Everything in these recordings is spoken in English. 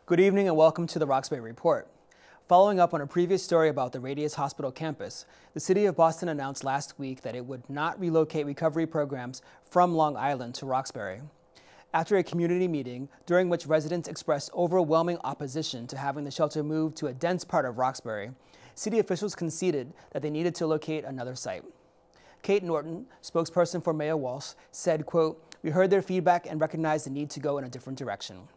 Good evening and welcome to the Roxbury Report. Following up on a previous story about the Radius Hospital campus, the City of Boston announced last week that it would not relocate recovery programs from Long Island to Roxbury. After a community meeting, during which residents expressed overwhelming opposition to having the shelter moved to a dense part of Roxbury, city officials conceded that they needed to locate another site. Kate Norton, spokesperson for Mayor Walsh, said, quote, "We heard their feedback and recognized the need to go in a different direction."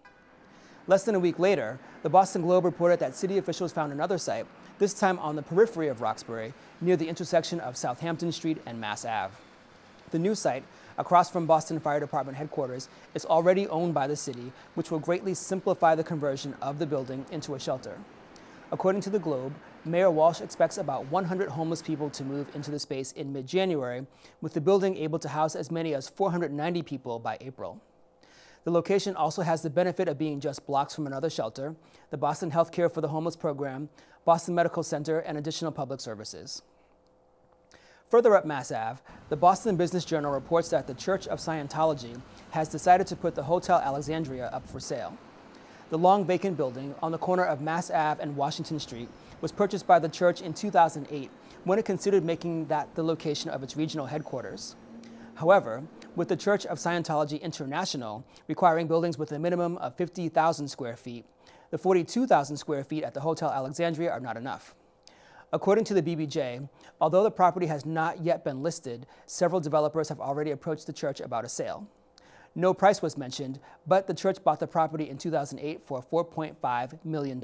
Less than a week later, the Boston Globe reported that city officials found another site, this time on the periphery of Roxbury, near the intersection of Southampton Street and Mass Ave. The new site, across from Boston Fire Department headquarters, is already owned by the city, which will greatly simplify the conversion of the building into a shelter. According to the Globe, Mayor Walsh expects about 100 homeless people to move into the space in mid-January, with the building able to house as many as 490 people by April. The location also has the benefit of being just blocks from another shelter, the Boston Healthcare for the Homeless program, Boston Medical Center, and additional public services. Further up Mass Ave, the Boston Business Journal reports that the Church of Scientology has decided to put the Hotel Alexandria up for sale. The long vacant building on the corner of Mass Ave and Washington Street was purchased by the church in 2008 when it considered making that the location of its regional headquarters. However, with the Church of Scientology International requiring buildings with a minimum of 50,000 square feet, the 42,000 square feet at the Hotel Alexandria are not enough. According to the BBJ, although the property has not yet been listed, several developers have already approached the church about a sale. No price was mentioned, but the church bought the property in 2008 for $4.5 million.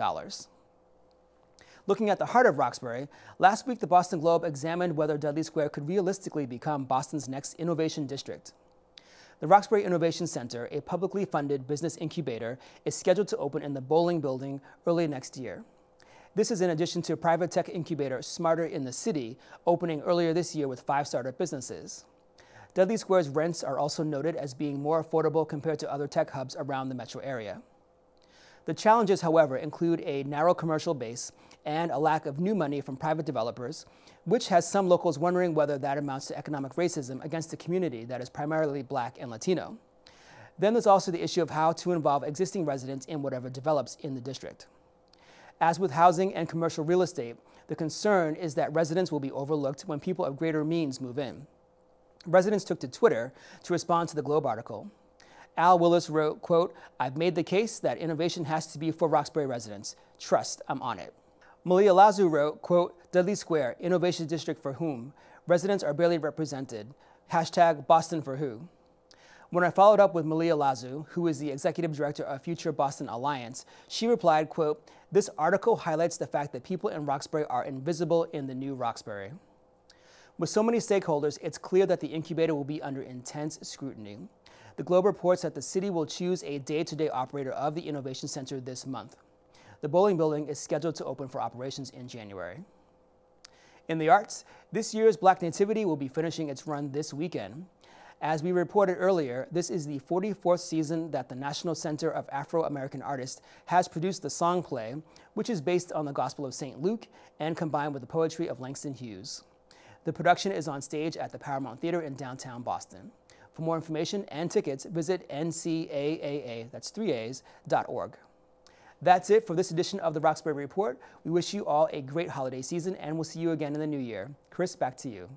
Looking at the heart of Roxbury, last week the Boston Globe examined whether Dudley Square could realistically become Boston's next innovation district. The Roxbury Innovation Center, a publicly funded business incubator, is scheduled to open in the Bowling Building early next year. This is in addition to private tech incubator Smarter in the City, opening earlier this year with 5 startup businesses. Dudley Square's rents are also noted as being more affordable compared to other tech hubs around the metro area. The challenges, however, include a narrow commercial base and a lack of new money from private developers, which has some locals wondering whether that amounts to economic racism against a community that is primarily Black and Latino. Then there's also the issue of how to involve existing residents in whatever develops in the district. As with housing and commercial real estate, the concern is that residents will be overlooked when people of greater means move in. Residents took to Twitter to respond to the Globe article. Al Willis wrote, quote, "I've made the case that innovation has to be for Roxbury residents. Trust, I'm on it." Malia Lazu wrote, quote, "Dudley Square, innovation district for whom? Residents are barely represented. Hashtag Boston for who?" When I followed up with Malia Lazu, who is the executive director of Future Boston Alliance, she replied, quote, "This article highlights the fact that people in Roxbury are invisible in the new Roxbury." With so many stakeholders, it's clear that the incubator will be under intense scrutiny. The Globe reports that the city will choose a day-to-day operator of the Innovation Center this month. The Bowling Building is scheduled to open for operations in January. In the arts, this year's Black Nativity will be finishing its run this weekend. As we reported earlier, this is the 44th season that the National Center of Afro-American Artists has produced the song play, which is based on the Gospel of St. Luke and combined with the poetry of Langston Hughes. The production is on stage at the Paramount Theater in downtown Boston. For more information and tickets, visit ncaaa, that's 3a's.org. That's it for this edition of the Roxbury Report. We wish you all a great holiday season, and we'll see you again in the new year. Chris, back to you.